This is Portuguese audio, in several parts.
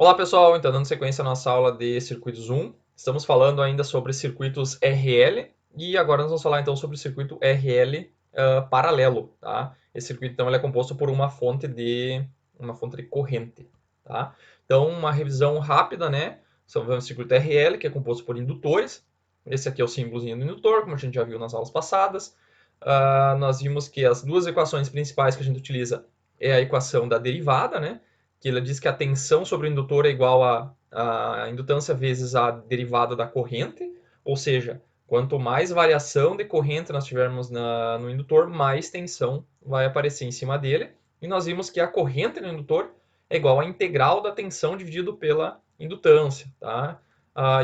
Olá pessoal, então dando sequência à nossa aula de circuitos 1, estamos falando ainda sobre circuitos RL e agora nós vamos falar então sobre o circuito RL paralelo, tá? Esse circuito então ele é composto por uma fonte de corrente, tá? Então uma revisão rápida, né? Sobre o circuito RL, que é composto por indutores. Esse aqui é o símbolozinho do indutor, como a gente já viu nas aulas passadas. Nós vimos que as duas equações principais que a gente utiliza é a equação da derivada, né? Que ele diz que a tensão sobre o indutor é igual a indutância vezes a derivada da corrente, ou seja, quanto mais variação de corrente nós tivermos no indutor, mais tensão vai aparecer em cima dele. E nós vimos que a corrente no indutor é igual à integral da tensão dividido pela indutância, tá?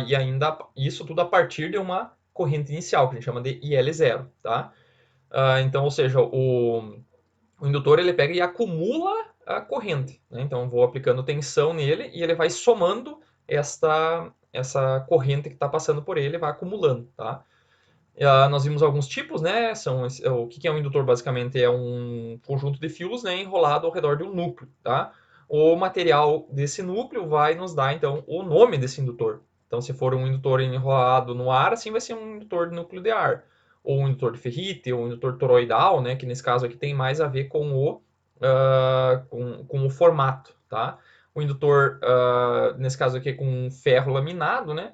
E ainda isso tudo a partir de uma corrente inicial, que a gente chama de IL0, tá? Então, ou seja, o indutor ele pega e acumula a corrente, né? Então eu vou aplicando tensão nele e ele vai somando essa corrente que está passando por ele, vai acumulando, tá? Nós vimos alguns tipos, né? O que é um indutor basicamente é um conjunto de fios, né, enrolado ao redor de um núcleo, tá? O material desse núcleo vai nos dar então o nome desse indutor. Então, se for um indutor enrolado no ar, assim vai ser um indutor de núcleo de ar, ou um indutor de ferrite, ou um indutor toroidal, né? Que nesse caso aqui tem mais a ver com com o formato, tá? O indutor, nesse caso aqui, é com ferro laminado, né?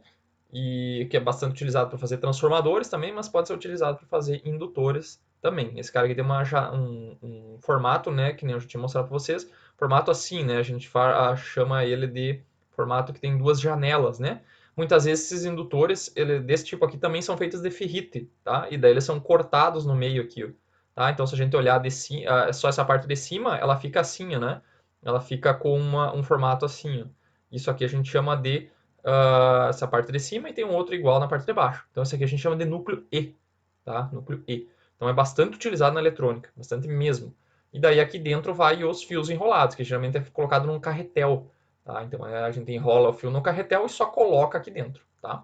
E que é bastante utilizado para fazer transformadores também, mas pode ser utilizado para fazer indutores também. Esse cara aqui tem um formato, né, que nem eu já tinha mostrado para vocês, formato assim, né, a gente chama ele de formato que tem duas janelas, né. Muitas vezes esses indutores desse tipo aqui também são feitos de ferrite, tá? E daí eles são cortados no meio aqui, ó, tá? Então se a gente olhar só essa parte de cima, ela fica assim, né? Ela fica com um formato assim, ó. Isso aqui a gente chama de essa parte de cima e tem um outro igual na parte de baixo. Então esse aqui a gente chama de núcleo E, tá? Núcleo E. Então é bastante utilizado na eletrônica, bastante mesmo. E daí aqui dentro vai os fios enrolados, que geralmente é colocado num carretel, tá? Então a gente enrola o fio no carretel e só coloca aqui dentro, tá?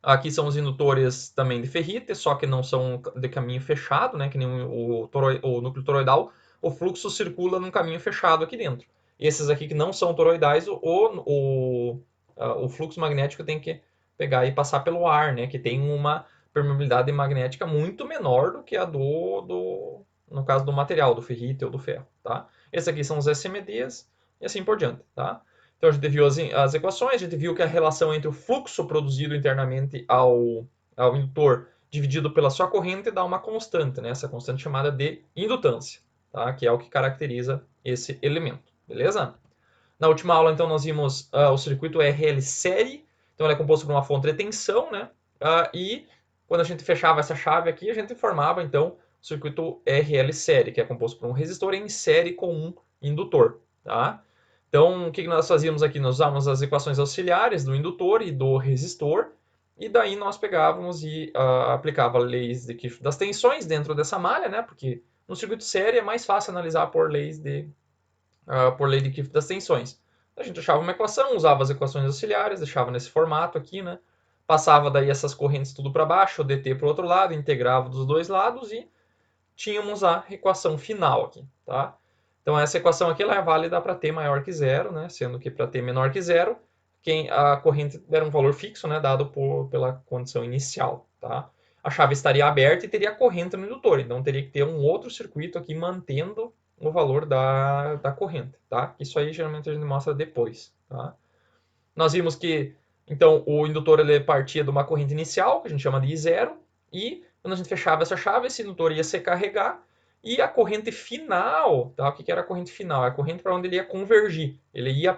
Aqui são os indutores também de ferrite, só que não são de caminho fechado, né? Que nem o núcleo toroidal, o fluxo circula num caminho fechado aqui dentro. Esses aqui que não são toroidais, o fluxo magnético tem que pegar e passar pelo ar, né? Que tem uma permeabilidade magnética muito menor do que a no caso do material, do ferrite ou do ferro, tá? Esses aqui são os SMDs e assim por diante, tá? Então a gente viu as equações, a gente viu que a relação entre o fluxo produzido internamente ao indutor dividido pela sua corrente dá uma constante, né? Essa constante chamada de indutância, tá? Que é o que caracteriza esse elemento, beleza? Na última aula, então, nós vimos o circuito RL série, então ele é composto por uma fonte de tensão, né? E quando a gente fechava essa chave aqui, a gente formava, então, o circuito RL série, que é composto por um resistor em série com um indutor, tá? Então, o que nós fazíamos aqui? Nós usávamos as equações auxiliares do indutor e do resistor, e daí nós pegávamos e aplicava leis de Kirchhoff das tensões dentro dessa malha, né? Porque no circuito série é mais fácil analisar por lei de Kirchhoff das tensões. A gente achava uma equação, usava as equações auxiliares, deixava nesse formato aqui, né? Passava daí essas correntes tudo para baixo, o dt para o outro lado, integrava dos dois lados e tínhamos a equação final aqui, tá? Então essa equação aqui ela é válida para t maior que zero, né? Sendo que para t menor que zero, a corrente era um valor fixo, né? Dado pela condição inicial, tá? A chave estaria aberta e teria corrente no indutor, então teria que ter um outro circuito aqui mantendo o valor da corrente, tá? Isso aí geralmente a gente mostra depois, tá? Nós vimos que, então, o indutor ele partia de uma corrente inicial, que a gente chama de I0, e quando a gente fechava essa chave, esse indutor ia se carregar, e a corrente final, tá? O que era a corrente final? É a corrente para onde ele ia convergir. Ele ia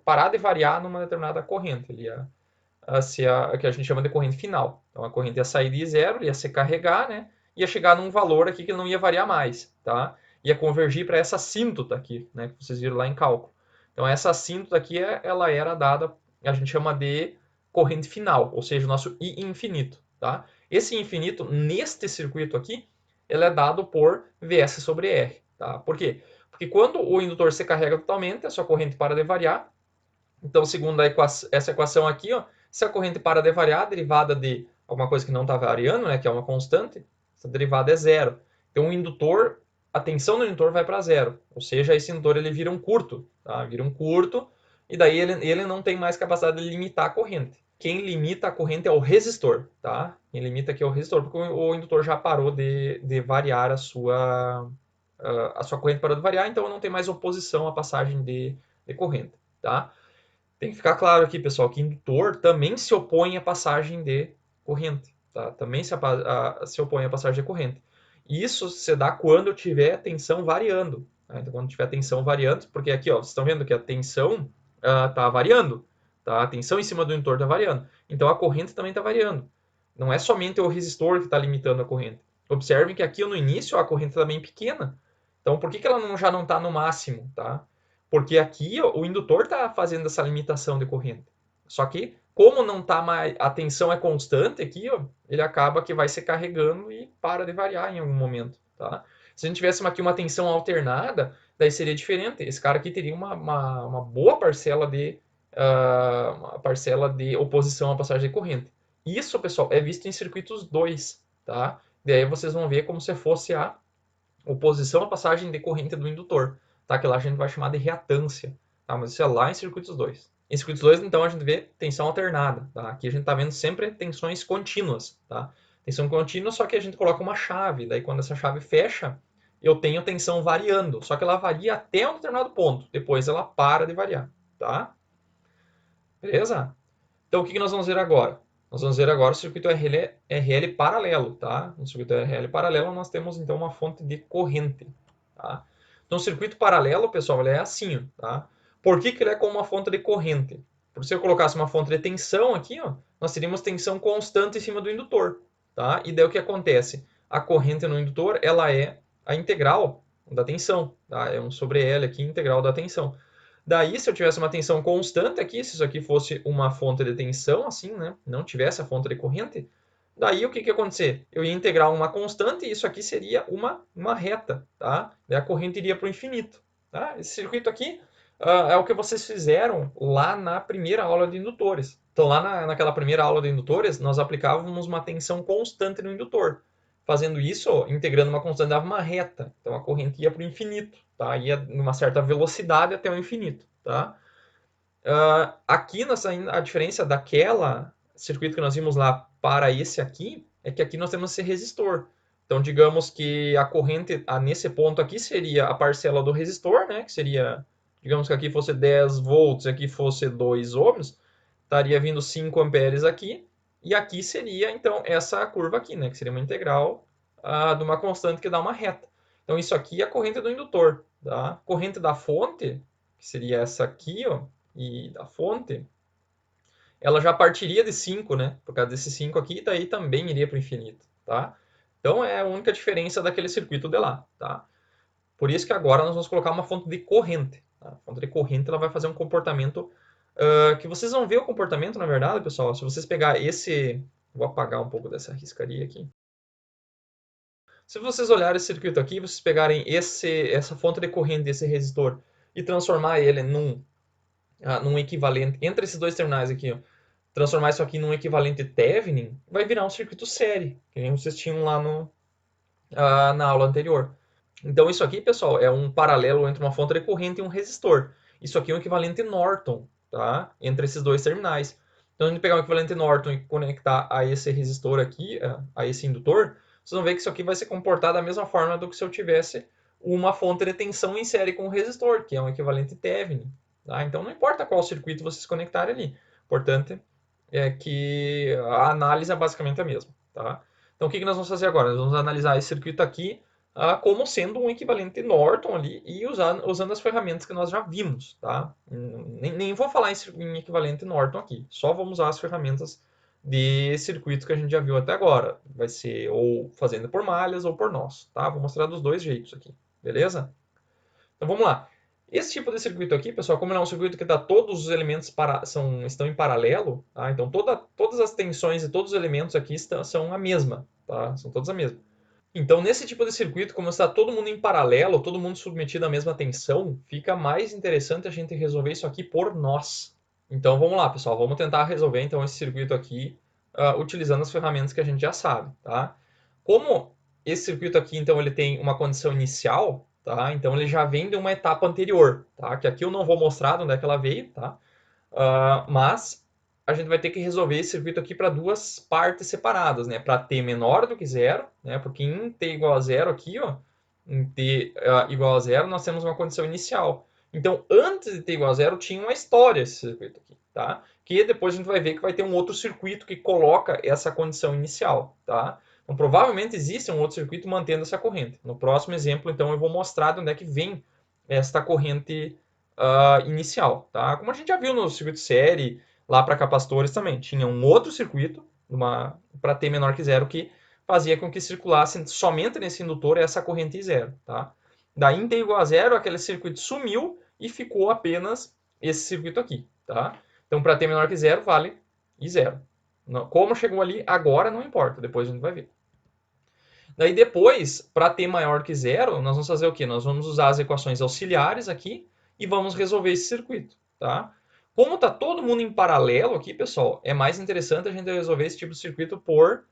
parar de variar numa determinada corrente. Ele ia ser a que a gente chama de corrente final. Então, a corrente ia sair de zero, ia se carregar, né? Ia chegar num valor aqui que não ia variar mais, tá? Ia convergir para essa assíntota aqui, né? Que vocês viram lá em cálculo. Então, essa assíntota aqui, ela era dada, a gente chama de corrente final, ou seja, o nosso I infinito, tá? Esse infinito, neste circuito aqui, ele é dado por Vs sobre R, tá? Por quê? Porque quando o indutor se carrega totalmente, a sua corrente para de variar. Então, segundo essa equação aqui, ó, se a corrente para de variar, a derivada de alguma coisa que não está variando, né, que é uma constante, essa derivada é zero. Então, o indutor, a tensão do indutor vai para zero. Ou seja, esse indutor ele vira um curto. Tá? Vira um curto, e daí ele não tem mais capacidade de limitar a corrente. Quem limita a corrente é o resistor, tá? Quem limita aqui é o resistor, porque o indutor já parou de variar a sua corrente parou de variar, então não tem mais oposição à passagem de corrente, tá? Tem que ficar claro aqui, pessoal, que indutor também se opõe à passagem de corrente, tá? Também se opõe à passagem de corrente. E isso se dá quando tiver tensão variando, tá? Então, quando tiver tensão variando, porque aqui, ó, vocês estão vendo que a tensão está variando, tá? A tensão em cima do indutor está variando. Então, a corrente também está variando. Não é somente o resistor que está limitando a corrente. Observem que aqui no início a corrente está bem pequena. Então, por que ela já não está no máximo, tá? Porque aqui ó, o indutor está fazendo essa limitação de corrente. Só que, como não tá mais, a tensão é constante aqui, ó, ele acaba que vai se carregando e para de variar em algum momento. Tá? Se a gente tivesse aqui uma tensão alternada, daí seria diferente. Esse cara aqui teria uma boa parcela uma parcela de oposição à passagem de corrente. Isso, pessoal, é visto em circuitos 2. Tá? Daí vocês vão ver como se fosse a oposição à passagem de corrente do indutor, tá? Que lá a gente vai chamar de reatância, tá? Mas isso é lá em circuitos 2. Em circuitos 2, então, a gente vê tensão alternada, tá? Aqui a gente está vendo sempre tensões contínuas, tá? Tensão contínua, só que a gente coloca uma chave, daí quando essa chave fecha, eu tenho tensão variando, só que ela varia até um determinado ponto, depois ela para de variar, tá? Beleza? Então, o que nós vamos ver agora? Nós vamos ver agora o circuito RL paralelo, tá? No circuito RL paralelo, nós temos, então, uma fonte de corrente, tá? Então, o circuito paralelo, pessoal, ele é assim, tá? Por que ele é como uma fonte de corrente? Porque se eu colocasse uma fonte de tensão aqui, ó, nós teríamos tensão constante em cima do indutor, tá? E daí o que acontece? A corrente no indutor, ela é a integral da tensão, tá? É 1 sobre L aqui, integral da tensão. Daí, se eu tivesse uma tensão constante aqui, se isso aqui fosse uma fonte de tensão, assim, né? Não tivesse a fonte de corrente, daí o que ia acontecer? Eu ia integrar uma constante e isso aqui seria uma reta, tá? Daí a corrente iria para o infinito, tá? Esse circuito aqui é o que vocês fizeram lá na primeira aula de indutores. Então, lá naquela primeira aula de indutores, nós aplicávamos uma tensão constante no indutor. Fazendo isso, integrando uma constante, dava uma reta. Então, a corrente ia para o infinito, tá? Ia numa certa velocidade até o infinito, tá? Aqui, a diferença daquela circuito que nós vimos lá para esse aqui, é que aqui nós temos esse resistor. Então, digamos que a corrente nesse ponto aqui seria a parcela do resistor, né? Que seria, digamos que aqui fosse 10 volts e aqui fosse 2 ohms, estaria vindo 5 amperes aqui, e aqui seria, então, essa curva aqui, né? Que seria uma integral de uma constante que dá uma reta. Então, isso aqui é a corrente do indutor, tá? Corrente da fonte, que seria essa aqui, ó, e da fonte, ela já partiria de 5, né? Por causa desse 5 aqui, daí também iria para o infinito, tá? Então, é a única diferença daquele circuito de lá, tá? Por isso que agora nós vamos colocar uma fonte de corrente. Tá? A fonte de corrente ela vai fazer um comportamento que vocês vão ver o comportamento, na verdade, pessoal. Se vocês pegar esse... Vou apagar um pouco dessa riscaria aqui. Se vocês olharem esse circuito aqui, vocês pegarem essa fonte de corrente, esse resistor, e transformar ele num equivalente, entre esses dois terminais aqui, ó, transformar isso aqui num equivalente Thevenin, vai virar um circuito série, que nem vocês tinham lá na aula anterior. Então, isso aqui, pessoal, é um paralelo entre uma fonte de corrente e um resistor. Isso aqui é um equivalente Norton, tá? Entre esses dois terminais. Então, a gente pegar um equivalente Norton e conectar a esse resistor aqui, a esse indutor, vocês vão ver que isso aqui vai se comportar da mesma forma do que se eu tivesse uma fonte de tensão em série com o resistor, que é um equivalente Thevenin. Tá? Então, não importa qual circuito vocês conectarem ali. O importante é que a análise é basicamente a mesma. Tá? Então, o que nós vamos fazer agora? Nós vamos analisar esse circuito aqui como sendo um equivalente Norton ali e usando as ferramentas que nós já vimos. Tá? Nem vou falar em equivalente Norton aqui, só vamos usar as ferramentas de circuitos que a gente já viu até agora. Vai ser ou fazendo por malhas ou por nós. Tá? Vou mostrar dos dois jeitos aqui, beleza? Então vamos lá. Esse tipo de circuito aqui, pessoal, como ele é um circuito que todos os elementos estão em paralelo, tá? Então todas as tensões e todos os elementos aqui são a mesma, tá? São todos a mesma. Então, nesse tipo de circuito, como está todo mundo em paralelo, todo mundo submetido à mesma tensão, fica mais interessante a gente resolver isso aqui por nós. Então, vamos lá, pessoal. Vamos tentar resolver então esse circuito aqui utilizando as ferramentas que a gente já sabe, tá? Como esse circuito aqui, então, ele tem uma condição inicial, tá? Então ele já vem de uma etapa anterior, tá? Que aqui eu não vou mostrar de onde é que ela veio, tá? Mas a gente vai ter que resolver esse circuito aqui para duas partes separadas, né? Para t menor do que zero, né? Porque em t igual a zero aqui, ó, em t igual a zero, nós temos uma condição inicial. Então, antes de t igual a zero, tinha uma história esse circuito aqui, tá? Que depois a gente vai ver que vai ter um outro circuito que coloca essa condição inicial, tá? Então, provavelmente existe um outro circuito mantendo essa corrente. No próximo exemplo, então, eu vou mostrar de onde é que vem esta corrente inicial, tá? Como a gente já viu no circuito série, lá para capacitores também, tinha um outro circuito, para t menor que zero, que fazia com que circulasse somente nesse indutor essa corrente I0, tá? Daí em t igual a zero, aquele circuito sumiu e ficou apenas esse circuito aqui, tá? Então, para t menor que zero, vale I0. Como chegou ali, agora não importa, depois a gente vai ver. Daí depois, para t maior que zero, nós vamos fazer o quê? Nós vamos usar as equações auxiliares aqui e vamos resolver esse circuito, tá? Como está todo mundo em paralelo aqui, pessoal, é mais interessante a gente resolver esse tipo de circuito por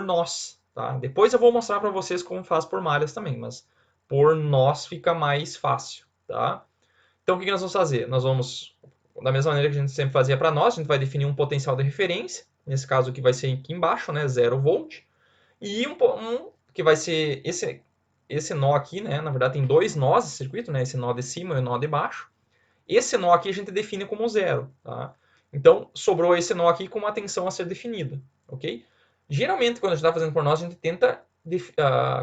nós, tá? Depois eu vou mostrar para vocês como faz por malhas também, mas por nós fica mais fácil, tá? Então o que nós vamos fazer? Nós vamos, da mesma maneira que a gente sempre fazia para nós, a gente vai definir um potencial de referência, nesse caso aqui vai ser aqui embaixo, né, 0 volt, e que vai ser esse nó aqui, né? Na verdade, tem dois nós de circuito, né? Esse nó de cima e o nó de baixo. Esse nó aqui a gente define como zero, tá? Então, sobrou esse nó aqui com uma tensão a ser definida, ok? Geralmente, quando a gente está fazendo por nós, a gente tenta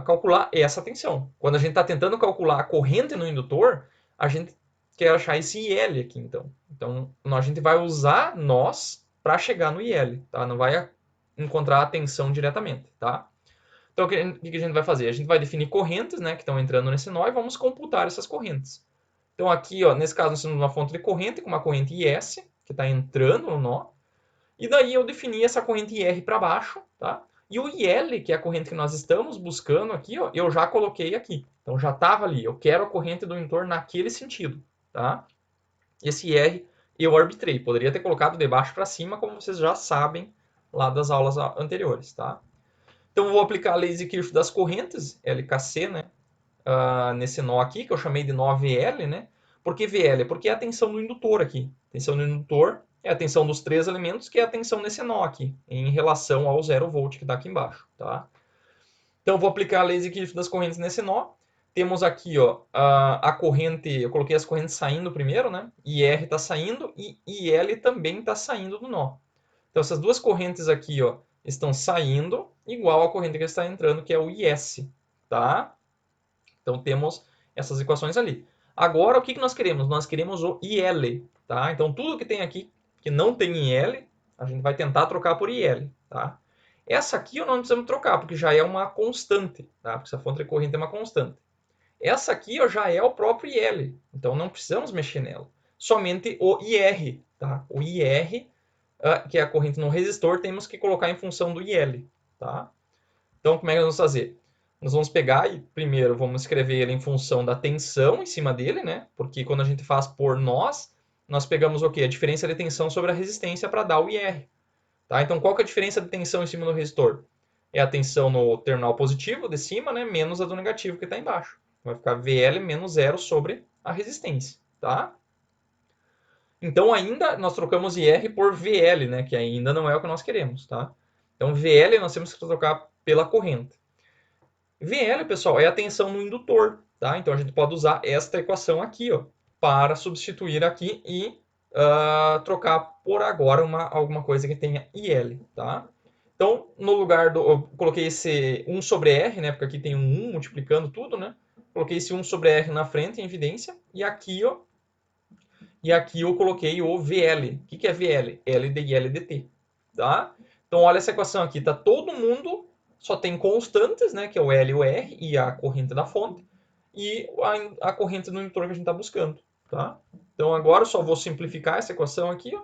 calcular essa tensão. Quando a gente está tentando calcular a corrente no indutor, a gente quer achar esse IL aqui, então. Então, a gente vai usar nós para chegar no IL, tá? Não vai encontrar a tensão diretamente, tá? Então, o que a gente vai fazer? A gente vai definir correntes, né, que estão entrando nesse nó e vamos computar essas correntes. Então, aqui, ó, nesse caso, nós temos uma fonte de corrente com uma corrente IS, que está entrando no nó. E daí eu defini essa corrente IR para baixo, tá? E o IL, que é a corrente que nós estamos buscando aqui, ó, eu já coloquei aqui. Então, já estava ali. Eu quero a corrente do indutor naquele sentido, tá? Esse IR eu arbitrei. Poderia ter colocado de baixo para cima, como vocês já sabem lá das aulas anteriores, tá? Então, eu vou aplicar a lei de Kirchhoff das correntes, LKC, né? Nesse nó aqui, que eu chamei de nó VL, né? Por que VL? Porque é a tensão do indutor aqui. A tensão do indutor é a tensão dos três elementos, que é a tensão nesse nó aqui, em relação ao 0 volt que está aqui embaixo, tá? Então, eu vou aplicar a lei de Kirchhoff das correntes nesse nó. Temos aqui, ó, a corrente, eu coloquei as correntes saindo primeiro, né? IR está saindo e IL também está saindo do nó. Então, essas duas correntes aqui, ó, estão saindo, igual a corrente que está entrando, que é o IS, tá? Então, temos essas equações ali. Agora, o que nós queremos? Nós queremos o IL, tá? Então, tudo que tem aqui que não tem IL, a gente vai tentar trocar por IL, tá? Essa aqui eu não precisamos trocar, porque já é uma constante, tá? Porque essa fonte de corrente é uma constante. Essa aqui ó, já é o próprio IL, então não precisamos mexer nela. Somente o IR, tá? O IR, que é a corrente no resistor, temos que colocar em função do IL, tá? Então, como é que nós vamos fazer? Nós vamos pegar e, primeiro, vamos escrever ele em função da tensão em cima dele, né? Porque quando a gente faz por nós pegamos o quê? A diferença de tensão sobre a resistência para dar o IR. Tá? Então, qual que é a diferença de tensão em cima do resistor? É a tensão no terminal positivo de cima, né? Menos a do negativo que está embaixo. Vai ficar VL menos zero sobre a resistência, tá? Então, ainda nós trocamos IR por VL, né? Que ainda não é o que nós queremos, tá? Então, VL nós temos que trocar pela corrente. VL, pessoal, é a tensão no indutor, tá? Então, a gente pode usar esta equação aqui, ó, para substituir aqui e trocar por agora alguma coisa que tenha IL, tá? Então, no lugar do... Eu coloquei esse 1 sobre R, né? Porque aqui tem um 1 multiplicando tudo, né? Coloquei esse 1 sobre R na frente, em evidência. E aqui, ó... E aqui eu coloquei o VL. O que é VL? L de L de T, tá? Então, olha essa equação aqui. Tá todo mundo... Só tem constantes, né? Que é o L e o R e a corrente da fonte. E a corrente do indutor que a gente está buscando, tá? Então, agora eu só vou simplificar essa equação aqui, ó.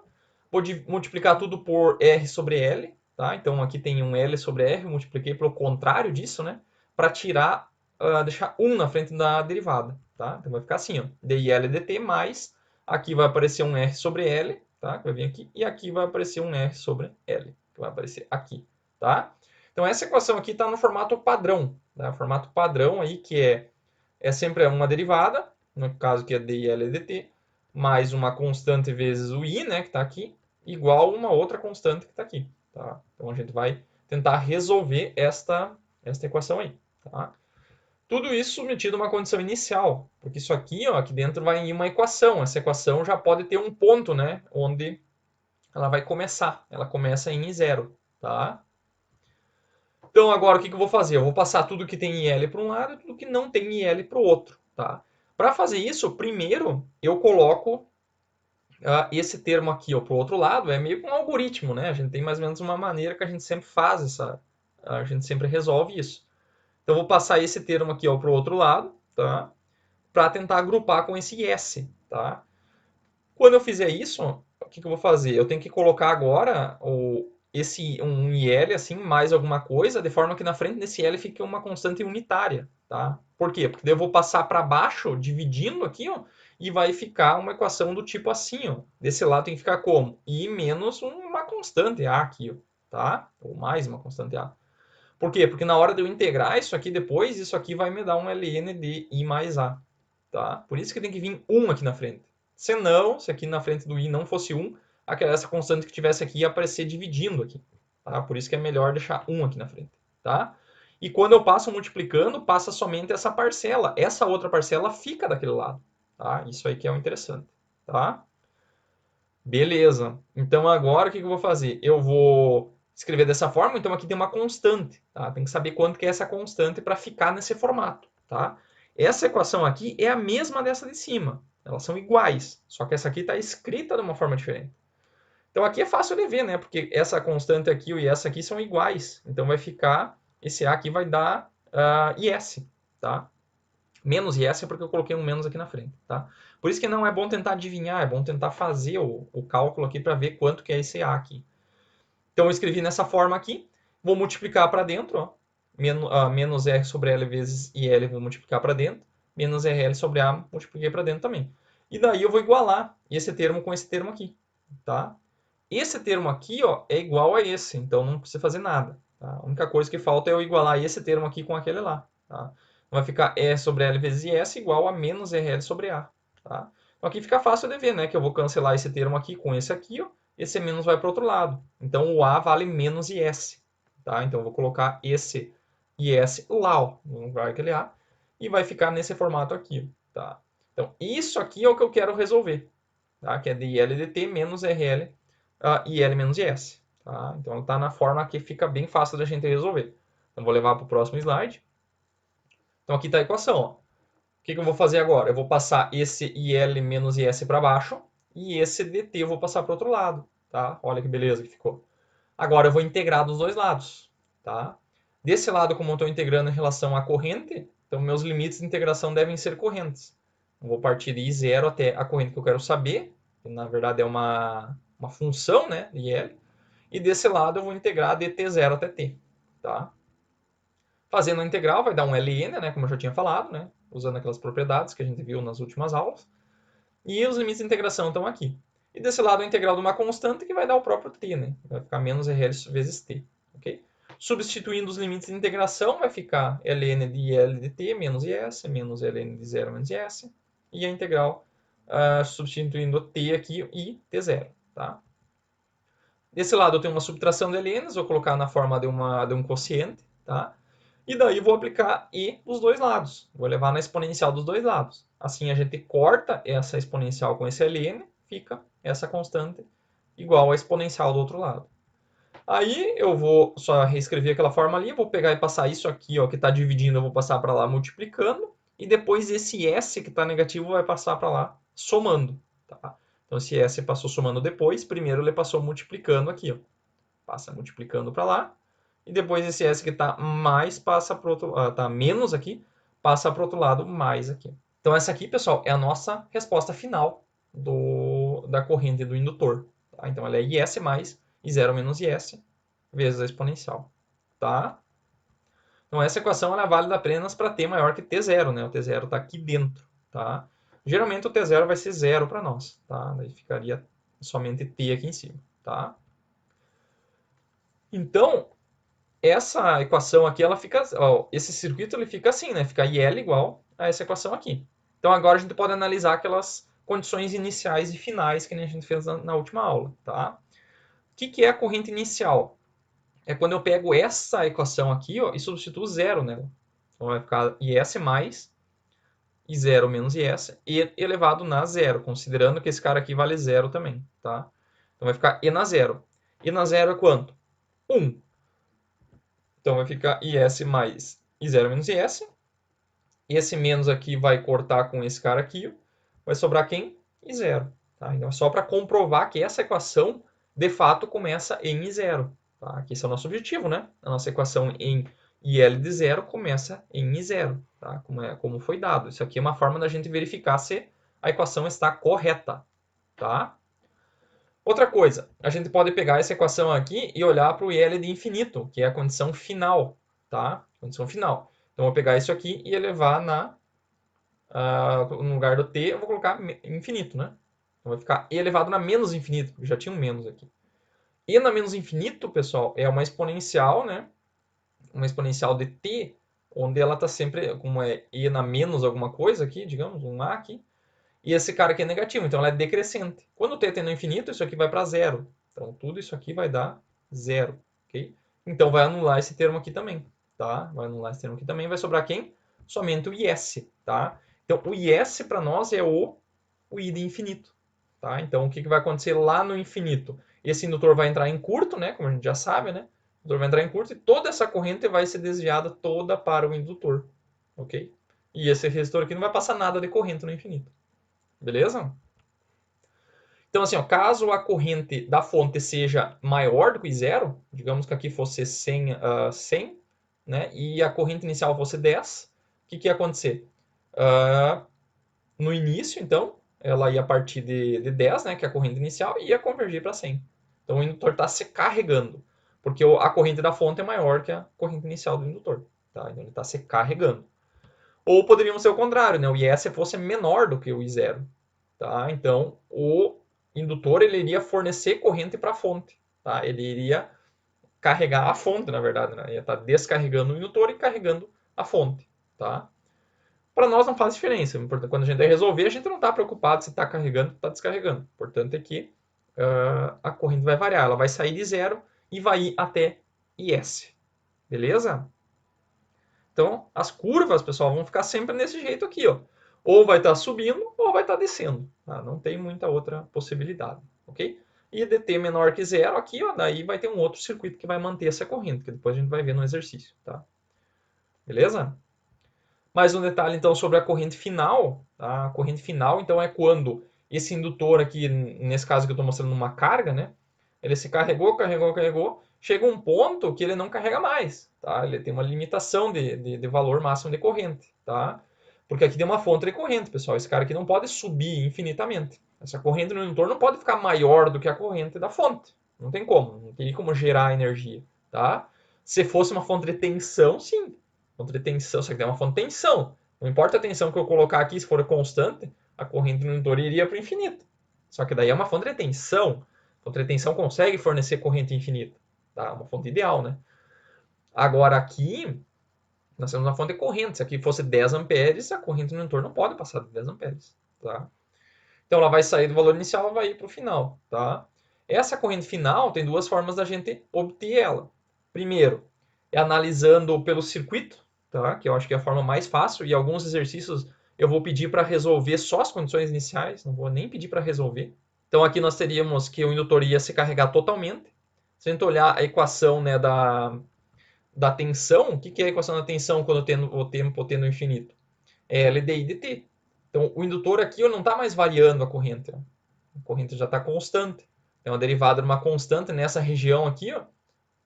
Vou multiplicar tudo por R sobre L, tá? Então, aqui tem um L sobre R, eu multipliquei pelo contrário disso, né? Para tirar, deixar 1 na frente da derivada, tá? Então, vai ficar assim, ó. DIL dt mais, aqui vai aparecer um R sobre L, tá? Que vai vir aqui, e aqui vai aparecer um R sobre L, que vai aparecer aqui, tá? Então, essa equação aqui está no formato padrão, tá? Formato padrão aí, que é é sempre uma derivada, no caso que é dIL dt, mais uma constante vezes o I, né, que está aqui, igual uma outra constante que está aqui. Tá? Então a gente vai tentar resolver esta equação aí. Tá? Tudo isso submetido a uma condição inicial, porque isso aqui, ó, aqui dentro vai em uma equação. Essa equação já pode ter um ponto, né, onde ela vai começar. Ela começa em zero, tá? Então agora o que eu vou fazer? Eu vou passar tudo que tem IL para um lado e tudo que não tem IL para o outro, tá? Para fazer isso, primeiro eu coloco esse termo aqui para o outro lado. É meio que um algoritmo, né? A gente tem mais ou menos uma maneira que a gente sempre faz essa, a gente sempre resolve isso. Então eu vou passar esse termo aqui para o outro lado, tá? Para tentar agrupar com esse S, tá? Quando eu fizer isso, o que eu vou fazer? Eu tenho que colocar agora um IL assim, mais alguma coisa, de forma que na frente desse L fique uma constante unitária, tá? Por quê? Porque daí eu vou passar para baixo, dividindo aqui, ó, e vai ficar uma equação do tipo assim, ó. Desse lado tem que ficar como? I menos uma constante A aqui, ó, tá? Ou mais uma constante A. Por quê? Porque na hora de eu integrar isso aqui depois, isso aqui vai me dar um ln de I mais A, tá? Por isso que tem que vir 1 aqui na frente. Se não, se aqui na frente do I não fosse 1, essa constante que tivesse aqui ia aparecer dividindo aqui. Tá? Por isso que é melhor deixar 1 aqui na frente. Tá? E quando eu passo multiplicando, passa somente essa parcela. Essa outra parcela fica daquele lado. Tá? Isso aí que é o interessante. Tá? Beleza. Então agora o que eu vou fazer? Eu vou escrever dessa forma. Então aqui tem uma constante. Tá? Tem que saber quanto que é essa constante para ficar nesse formato. Tá? Essa equação aqui é a mesma dessa de cima. Elas são iguais. Só que essa aqui está escrita de uma forma diferente. Então aqui é fácil de ver, né? Porque essa constante aqui e essa aqui são iguais. Então vai ficar, esse A aqui vai dar IS, tá? Menos IS porque eu coloquei um menos aqui na frente, tá? Por isso que não é bom tentar adivinhar, é bom tentar fazer o cálculo aqui para ver quanto que é esse A aqui. Então eu escrevi nessa forma aqui, vou multiplicar para dentro, ó. Menos R sobre L vezes IL, vou multiplicar para dentro. Menos RL sobre A, multipliquei para dentro também. E daí eu vou igualar esse termo com esse termo aqui, tá? Esse termo aqui, ó, é igual a esse, então não precisa fazer nada. Tá? A única coisa que falta é eu igualar esse termo aqui com aquele lá. Tá? Vai ficar E sobre L vezes IS igual a menos RL sobre A. Tá? Então aqui fica fácil de ver, né? Que eu vou cancelar esse termo aqui com esse aqui, ó. Esse menos vai para o outro lado. Então o A vale menos IS. Tá? Então eu vou colocar esse IS lá, ó, no lugar daquele A. E vai ficar nesse formato aqui. Tá? Então isso aqui é o que eu quero resolver. Tá? Que é dIL dt menos RL IL menos IS. Tá? Então, ela está na forma que fica bem fácil da gente resolver. Então, vou levar para o próximo slide. Então, aqui está a equação. Ó. O que eu vou fazer agora? Eu vou passar esse IL menos IS para baixo e esse dt eu vou passar para o outro lado. Tá? Olha que beleza que ficou. Agora, eu vou integrar dos dois lados. Tá? Desse lado, como eu estou integrando em relação à corrente, então meus limites de integração devem ser correntes. Eu vou partir de I0 até a corrente que eu quero saber, que na verdade é uma função, né, IL. E desse lado eu vou integrar de t0 até t. Tá? Fazendo a integral vai dar um ln, né, como eu já tinha falado, né, usando aquelas propriedades que a gente viu nas últimas aulas. E os limites de integração estão aqui. E desse lado a integral de uma constante que vai dar o próprio t, né? Vai ficar menos RL vezes t. Okay? Substituindo os limites de integração, vai ficar ln de IL de t menos IS, menos ln de 0 menos IS. E a integral, substituindo t aqui e t0. Tá? Desse lado eu tenho uma subtração de ln's, vou colocar na forma de um quociente. Tá? E daí vou aplicar e dos dois lados. Vou levar na exponencial dos dois lados. Assim a gente corta essa exponencial com esse ln, fica essa constante igual à exponencial do outro lado. Aí eu vou só reescrever aquela forma ali, vou pegar e passar isso aqui, ó, que está dividindo, eu vou passar para lá multiplicando, e depois esse S que está negativo vai passar para lá somando. Tá? Então esse S passou somando depois, primeiro ele passou multiplicando aqui, ó. Passa multiplicando para lá, e depois esse S que está mais passa para o outro, tá menos aqui, passa para o outro lado mais aqui. Então essa aqui, pessoal, é a nossa resposta final da corrente do indutor. Tá? Então ela é IS mais I0 menos IS vezes a exponencial. Tá? Então essa equação ela é válida apenas para t maior que t0, né? O t0 está aqui dentro. Tá? Geralmente o t0 vai ser zero para nós. Tá? Daí ficaria somente t aqui em cima. Tá? Então, essa equação aqui, ela fica, ó, esse circuito ele fica assim, né? Fica IL igual a essa equação aqui. Então agora a gente pode analisar aquelas condições iniciais e finais que a gente fez na última aula, tá? O que é a corrente inicial? É quando eu pego essa equação aqui, ó, e substituo zero nela. Então vai ficar IS mais I0 menos IS, e elevado na zero, considerando que esse cara aqui vale zero também, tá? Então vai ficar E na zero. E na zero é quanto? 1. Então vai ficar IS mais I0 menos IS. E esse menos aqui vai cortar com esse cara aqui. Vai sobrar quem? I0. Tá? Então é só para comprovar que essa equação, de fato, começa em I0. Tá? Que esse é o nosso objetivo, né? A nossa equação em IL de zero começa em I0. Tá? Como foi dado. Isso aqui é uma forma da gente verificar se a equação está correta. Tá? Outra coisa, a gente pode pegar essa equação aqui e olhar para o IL de infinito, que é a condição final. Tá? Condição final. Então, eu vou pegar isso aqui e elevar no lugar do t, eu vou colocar infinito, né? Então, vai ficar e elevado na menos infinito, porque já tinha um menos aqui. E na menos infinito, pessoal, é uma exponencial, né? Uma exponencial de t, onde ela está sempre, como é e na menos alguma coisa aqui, digamos, um a aqui, e esse cara aqui é negativo, então ela é decrescente. Quando o t tem no infinito, isso aqui vai para zero. Então, tudo isso aqui vai dar zero, ok? Então, vai anular esse termo aqui também, tá? Vai anular esse termo aqui também. Vai sobrar quem? Somente o IS, tá? Então, o IS para nós é o I de infinito, tá? Então, o que vai acontecer lá no infinito? Esse indutor vai entrar em curto, né? Como a gente já sabe, né? O indutor vai entrar em curto e toda essa corrente vai ser desviada toda para o indutor, ok? E esse resistor aqui não vai passar nada de corrente no infinito. Beleza? Então, assim, ó, caso a corrente da fonte seja maior do que zero, digamos que aqui fosse 100, né, e a corrente inicial fosse 10, o que ia acontecer? No início, então, ela ia partir de 10, né, que é a corrente inicial, e ia convergir para 100. Então, o indutor está se carregando, porque a corrente da fonte é maior que a corrente inicial do indutor. Tá? Então, ele está se carregando. Ou poderia ser o contrário, né? O IS fosse menor do que o I0. Tá? Então, o indutor ele iria fornecer corrente para a fonte. Tá? Ele iria carregar a fonte, na verdade. Né? Ia estar descarregando o indutor e carregando a fonte. Tá? Para nós não faz diferença. Quando a gente vai resolver, a gente não está preocupado se está carregando ou está descarregando. O importante é que a corrente vai variar. Ela vai sair de zero e vai ir até IS. Beleza? Então, as curvas, pessoal, vão ficar sempre desse jeito aqui, ó. Ou vai estar subindo ou vai estar descendo. Tá? Não tem muita outra possibilidade, ok? E dt menor que zero aqui, ó, daí vai ter um outro circuito que vai manter essa corrente, que depois a gente vai ver no exercício, tá? Beleza? Mais um detalhe, então, sobre a corrente final. Tá? A corrente final, então, é quando esse indutor aqui, nesse caso que eu estou mostrando uma carga, né? Ele se carregou, carregou, carregou. Chega um ponto que ele não carrega mais. Tá? Ele tem uma limitação de valor máximo de corrente. Tá? Porque aqui tem uma fonte de corrente, pessoal. Esse cara aqui não pode subir infinitamente. Essa corrente no indutor não pode ficar maior do que a corrente da fonte. Não tem como. Não tem como gerar energia. Tá? Se fosse uma fonte de tensão, sim. Fonte de tensão, só que é uma fonte de tensão. Não importa a tensão que eu colocar aqui, se for constante, a corrente no indutor iria para o infinito. Só que daí é uma fonte de tensão. A fonte de tensão consegue fornecer corrente infinita. Tá? Uma fonte ideal, né? Agora aqui, nós temos uma fonte de corrente. Se aqui fosse 10 amperes, a corrente no indutor não pode passar de 10 amperes. Tá? Então ela vai sair do valor inicial, ela vai ir para o final. Tá? Essa corrente final tem duas formas da gente obter ela. Primeiro, é analisando pelo circuito, tá? Que eu acho que é a forma mais fácil, e alguns exercícios eu vou pedir para resolver só as condições iniciais, não vou nem pedir para resolver. Então aqui nós teríamos que o indutor ia se carregar totalmente. Se a gente olhar a equação, né, da tensão, o que é a equação da tensão quando o tempo tendo infinito? É L de I de T. Então o indutor aqui não está mais variando a corrente. A corrente já está constante. Então a derivada de uma constante nessa região aqui, ó,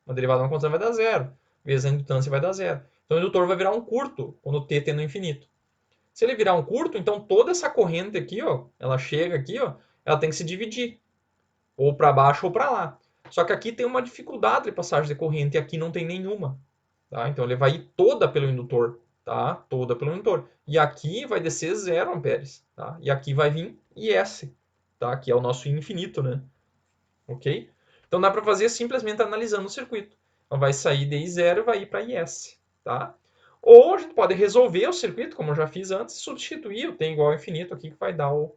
uma derivada de uma constante vai dar zero, vezes a indutância vai dar zero. Então o indutor vai virar um curto quando o T tendo infinito. Se ele virar um curto, então toda essa corrente aqui, ó, ela chega aqui, ó, ela tem que se dividir, ou para baixo ou para lá. Só que aqui tem uma dificuldade de passagem de corrente e aqui não tem nenhuma. Tá? Então ele vai ir toda pelo indutor. Tá? Toda pelo indutor. E aqui vai descer 0 amperes. Tá? E aqui vai vir IS, tá? Que é o nosso infinito, né? Ok? Então dá para fazer simplesmente analisando o circuito. Então vai sair de I0 e vai ir para IS. Tá? Ou a gente pode resolver o circuito, como eu já fiz antes, e substituir o T igual ao infinito aqui, que vai dar o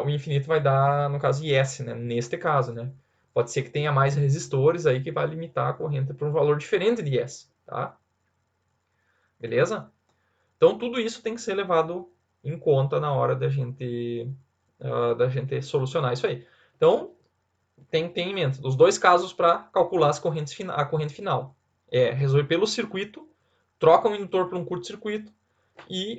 infinito vai dar, no caso, IS, né? Neste caso, né? Pode ser que tenha mais resistores aí que vai limitar a corrente para um valor diferente de IS, tá? Beleza? Então, tudo isso tem que ser levado em conta na hora da gente solucionar isso aí. Então, tem que ter em mente os dois casos para calcular a corrente final. É resolver pelo circuito, troca o indutor por um curto-circuito,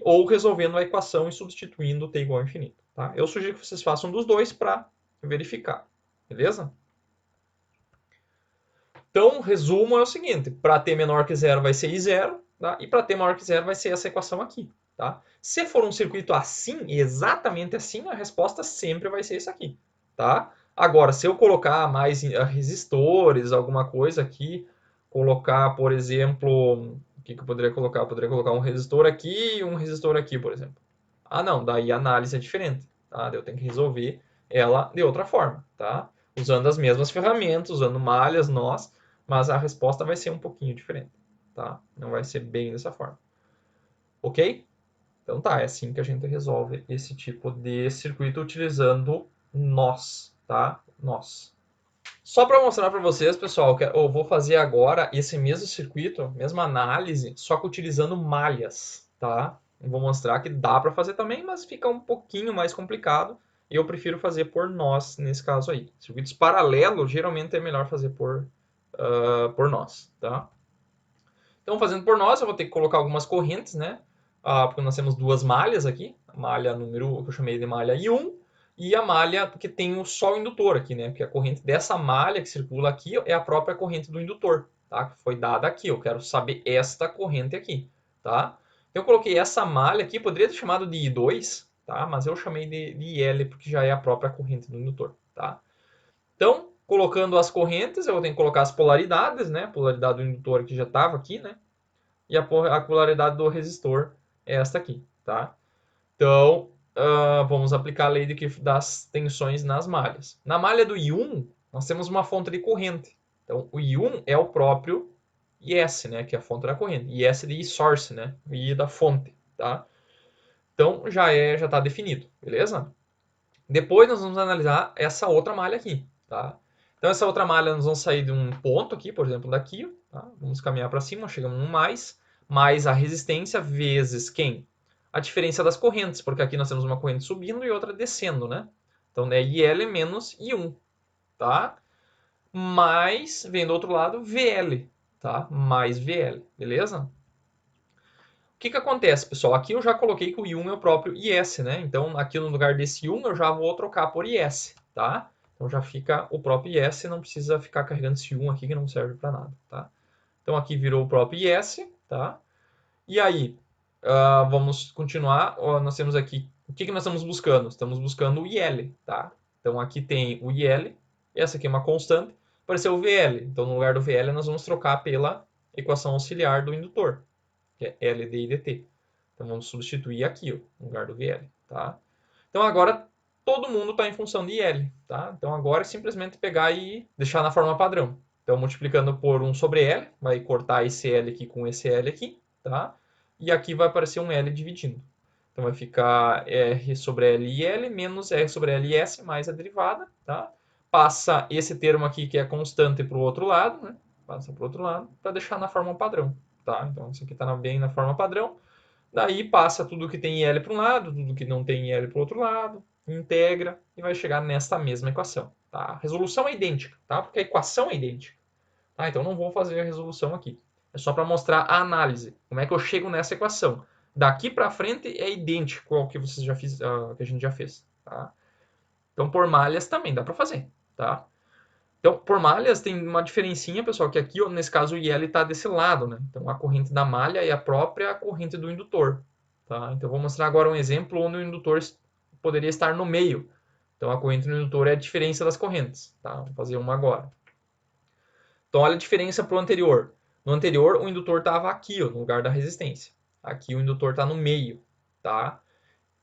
ou resolvendo a equação e substituindo o T igual ao infinito. Tá? Eu sugiro que vocês façam dos dois para verificar. Beleza? Então, o resumo é o seguinte: para t menor que zero vai ser I0, tá? E para t maior que zero vai ser essa equação aqui. Tá? Se for um circuito assim, exatamente assim, a resposta sempre vai ser isso aqui. Tá? Agora, se eu colocar mais resistores, alguma coisa aqui, colocar, por exemplo, o que eu poderia colocar? Eu poderia colocar um resistor aqui e um resistor aqui, por exemplo. Ah, não, daí a análise é diferente. Tá? Eu tenho que resolver ela de outra forma. Tá? Usando as mesmas ferramentas, usando malhas, nós, mas a resposta vai ser um pouquinho diferente. Tá? Não vai ser bem dessa forma. Ok? Então tá, é assim que a gente resolve esse tipo de circuito utilizando nós, tá? Nós. Só para mostrar para vocês, pessoal, que eu vou fazer agora esse mesmo circuito, mesma análise, só que utilizando malhas, tá? Eu vou mostrar que dá para fazer também, mas fica um pouquinho mais complicado. E eu prefiro fazer por nós nesse caso aí. Circuitos paralelos, geralmente é melhor fazer por nós, tá? Então, fazendo por nós, eu vou ter que colocar algumas correntes, né? Porque nós temos duas malhas aqui. A malha número, que eu chamei de malha I1, e a malha que tem só o indutor aqui, né? Porque a corrente dessa malha que circula aqui é a própria corrente do indutor, tá? Que foi dada aqui. Eu quero saber esta corrente aqui, tá? Então, eu coloquei essa malha aqui, poderia ter chamado de I2, tá? Mas eu chamei de IL, porque já é a própria corrente do indutor, tá? Então, colocando as correntes, eu vou ter que colocar as polaridades, né? A polaridade do indutor que já estava aqui, né? E a polaridade do resistor é esta aqui, tá? Então, vamos aplicar a lei das tensões nas malhas. Na malha do I1, nós temos uma fonte de corrente. Então, o I1 é o próprio IS, né? Que é a fonte da corrente. IS de source, né? O I da fonte, tá? Então, já está definido, beleza? Depois nós vamos analisar essa outra malha aqui, tá? Então essa outra malha nós vamos sair de um ponto aqui, por exemplo, daqui, tá? Vamos caminhar para cima, chegamos no mais a resistência vezes quem? A diferença das correntes, porque aqui nós temos uma corrente subindo e outra descendo, né? Então é IL menos I1, tá? Mais, vem do outro lado, VL, tá? Mais VL, beleza? O que acontece, pessoal? Aqui eu já coloquei que o I1 é o próprio IS, né? Então, aqui no lugar desse 1, eu já vou trocar por IS, tá? Então, já fica o próprio IS, não precisa ficar carregando esse 1 aqui que não serve para nada, tá? Então, aqui virou o próprio IS, tá? E aí, vamos continuar. Nós temos aqui, o que nós estamos buscando? Estamos buscando o IL, tá? Então, aqui tem o IL, essa aqui é uma constante, apareceu o VL. Então, no lugar do VL, nós vamos trocar pela equação auxiliar do indutor, que é LD e DT. Então vamos substituir aqui, ó, no lugar do VL, tá? Então agora todo mundo está em função de IL, tá? Então agora é simplesmente pegar e deixar na forma padrão. Então multiplicando por 1 sobre L, vai cortar esse L aqui com esse L aqui, tá? E aqui vai aparecer um L dividindo. Então vai ficar R sobre L e L menos R sobre L e S mais a derivada, tá? Passa esse termo aqui que é constante para o outro lado, né? Passa para o outro lado para deixar na forma padrão, tá? Então isso aqui está bem na forma padrão. Daí passa tudo que tem IL para um lado, tudo que não tem IL para o outro lado, integra e vai chegar nesta mesma equação. Tá? A resolução é idêntica, tá? Porque a equação é idêntica. Tá? Então não vou fazer a resolução aqui. É só para mostrar a análise. Como é que eu chego nessa equação? Daqui para frente é idêntico ao que vocês já fiz, que a gente já fez. Tá? Então por malhas também dá para fazer. Tá? Então, por malhas tem uma diferencinha, pessoal, que aqui, nesse caso, o IL está desse lado, né? Então, a corrente da malha é a própria corrente do indutor, tá? Então, vou mostrar agora um exemplo onde o indutor poderia estar no meio. Então, a corrente do indutor é a diferença das correntes, tá? Vou fazer uma agora. Então, olha a diferença para o anterior. No anterior, o indutor estava aqui, ó, no lugar da resistência. Aqui, o indutor está no meio, tá?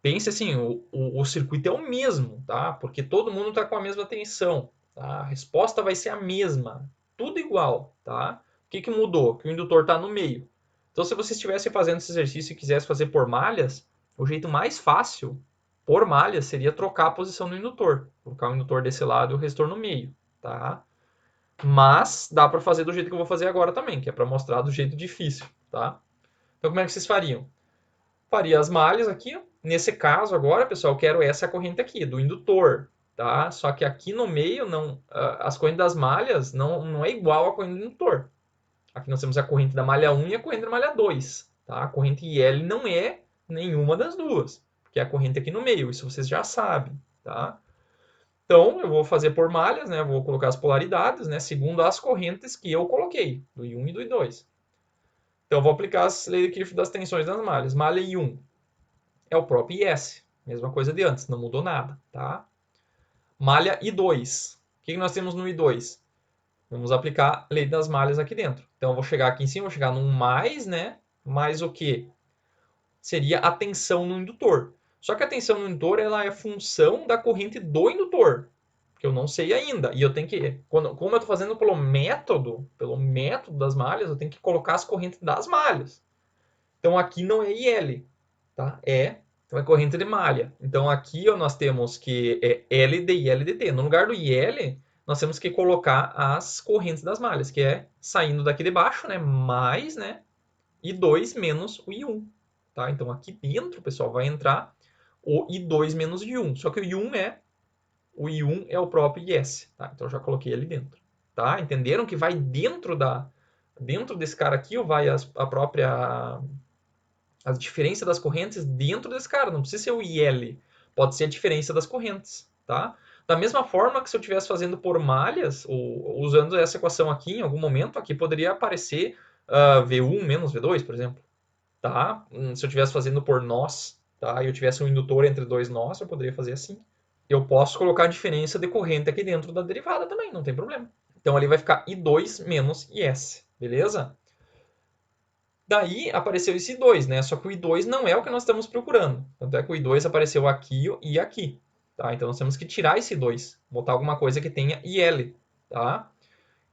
Pense assim, o circuito é o mesmo, tá? Porque todo mundo está com a mesma tensão. Tá? A resposta vai ser a mesma, tudo igual, tá? O que mudou? Que o indutor está no meio. Então, se você estivesse fazendo esse exercício e quisesse fazer por malhas, o jeito mais fácil, por malhas, seria trocar a posição do indutor. Colocar o indutor desse lado e o resistor no meio, tá? Mas dá para fazer do jeito que eu vou fazer agora também, que é para mostrar do jeito difícil, tá? Então, como é que vocês fariam? Faria as malhas aqui, ó. Nesse caso agora, pessoal, eu quero essa corrente aqui, do indutor, tá? Só que aqui no meio, não, as correntes das malhas não é igual à corrente do indutor. Aqui nós temos a corrente da malha 1 e a corrente da malha 2, tá? A corrente IL não é nenhuma das duas, porque é a corrente aqui no meio, isso vocês já sabem, tá? Então, eu vou fazer por malhas, né? Vou colocar as polaridades, né? Segundo as correntes que eu coloquei, do I1 e do I2. Então, eu vou aplicar as leis de Kirchhoff das tensões das malhas. Malha I1 é o próprio IS, mesma coisa de antes, não mudou nada, tá? Malha I2. O que nós temos no I2? Vamos aplicar a lei das malhas aqui dentro. Então, eu vou chegar aqui em cima, vou chegar num mais, né? Mais o quê? Seria a tensão no indutor. Só que a tensão no indutor, ela é função da corrente do indutor, que eu não sei ainda. E eu tenho que, como eu estou fazendo pelo método das malhas, eu tenho que colocar as correntes das malhas. Então, aqui não é IL, tá? Então é corrente de malha. Então, aqui ó, nós temos que é L de I, L de T. No lugar do IL, nós temos que colocar as correntes das malhas, que é saindo daqui de baixo, né? Mais, né? I2 menos o I1. Tá? Então, aqui dentro, pessoal, vai entrar o I2 menos o I1. Só que o I1 é o próprio IS. Tá? Então, eu já coloquei ali dentro. Tá? Entenderam que vai dentro desse cara aqui, vai a própria... a diferença das correntes dentro desse cara. Não precisa ser o IL. Pode ser a diferença das correntes. Tá? Da mesma forma que se eu estivesse fazendo por malhas, ou usando essa equação aqui, em algum momento, aqui poderia aparecer V1 menos V2, por exemplo. Tá? Se eu estivesse fazendo por nós, tá? E eu tivesse um indutor entre dois nós, eu poderia fazer assim. Eu posso colocar a diferença de corrente aqui dentro da derivada também, não tem problema. Então ali vai ficar I2 menos IS, beleza? Daí apareceu esse I2, né? Só que o I2 não é o que nós estamos procurando. Tanto é que o I2 apareceu aqui e aqui, tá? Então nós temos que tirar esse I2, botar alguma coisa que tenha IL, tá?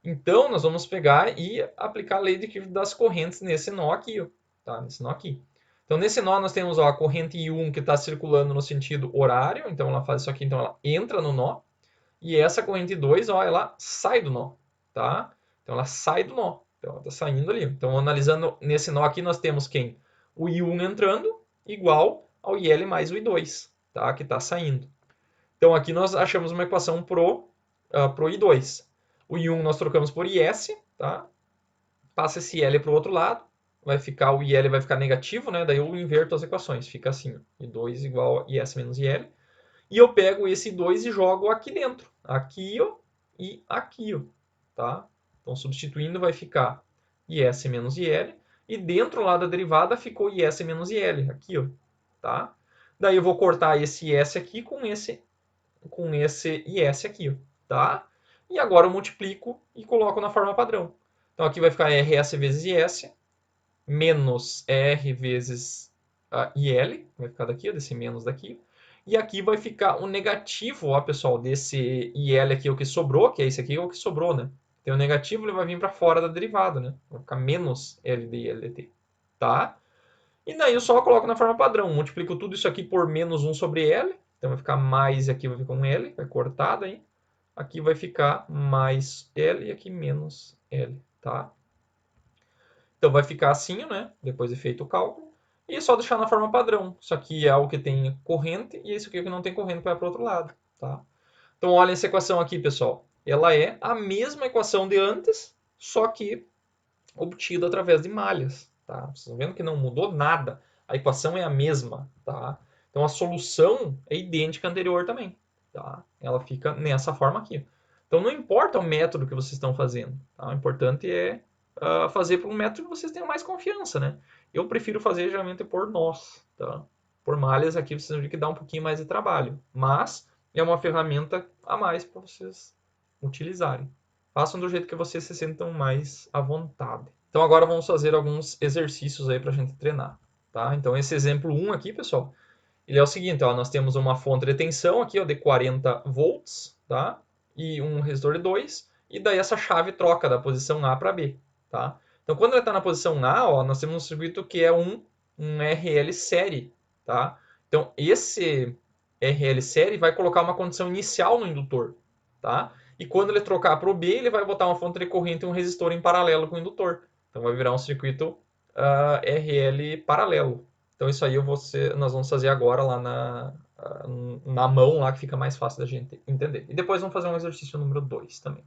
Então nós vamos pegar e aplicar a lei de Kirchhoff das correntes nesse nó aqui, ó, tá? Nesse nó aqui. Então nesse nó nós temos ó, a corrente I1 que está circulando no sentido horário, então ela faz isso aqui, então ela entra no nó. E essa corrente 2, ó, ela sai do nó, tá? Então ela sai do nó. Então ela está saindo ali. Então analisando nesse nó aqui nós temos quem? O I1 entrando igual ao IL mais o I2, tá? Que está saindo. Então aqui nós achamos uma equação pro I2. O I1 nós trocamos por IS, tá? Passa esse L para o outro lado, vai ficar o IL vai ficar negativo, né? Daí eu inverto as equações, fica assim, ó, I2 igual a IS menos IL. E eu pego esse 2 e jogo aqui dentro, aqui ó, e aqui, ó, tá? Então substituindo vai ficar IS menos IL, e dentro lá da derivada ficou IS menos IL, aqui, ó, tá? Daí eu vou cortar esse IS aqui com esse IS aqui, ó, tá? E agora eu multiplico e coloco na forma padrão. Então aqui vai ficar RS vezes IS, menos R vezes IL, vai ficar daqui, ó, desse menos daqui. E aqui vai ficar o negativo, ó, pessoal, desse IL aqui, o que sobrou, que é esse aqui, é o que sobrou, né? Tem o negativo, ele vai vir para fora da derivada, né? Vai ficar menos L de IL dt, tá? E daí eu só coloco na forma padrão, multiplico tudo isso aqui por menos 1 sobre L, então vai ficar mais, e aqui vai ficar um L, vai cortar daí. Aqui vai ficar mais L e aqui menos L, tá? Então vai ficar assim, né? Depois de feito o cálculo. E é só deixar na forma padrão. Isso aqui é o que tem corrente e isso aqui é o que não tem corrente vai para o outro lado, tá? Então olha essa equação aqui, pessoal. Ela é a mesma equação de antes, só que obtida através de malhas, tá? Vocês estão vendo que não mudou nada. A equação é a mesma, tá? Então a solução é idêntica à anterior também, tá? Ela fica nessa forma aqui. Então não importa o método que vocês estão fazendo, tá? O importante é fazer por um método que vocês tenham mais confiança, né? Eu prefiro fazer geralmente por nós, tá? Por malhas aqui vocês vão ver que dá um pouquinho mais de trabalho, mas é uma ferramenta a mais para vocês utilizarem. Façam do jeito que vocês se sentam mais à vontade. Então agora vamos fazer alguns exercícios aí para a gente treinar, tá? Então esse exemplo 1 aqui, pessoal, ele é o seguinte, ó, nós temos uma fonte de tensão aqui, ó, de 40 volts, tá? E um resistor de 2, e daí essa chave troca da posição A para B, tá? Então, quando ele está na posição A, ó, nós temos um circuito que é um RL série, tá? Então, esse RL série vai colocar uma condição inicial no indutor, tá? E quando ele trocar para o B, ele vai botar uma fonte de corrente e um resistor em paralelo com o indutor. Então, vai virar um circuito RL paralelo. Então, isso aí nós vamos fazer agora lá na mão, lá que fica mais fácil da gente entender. E depois vamos fazer um exercício número 2 também.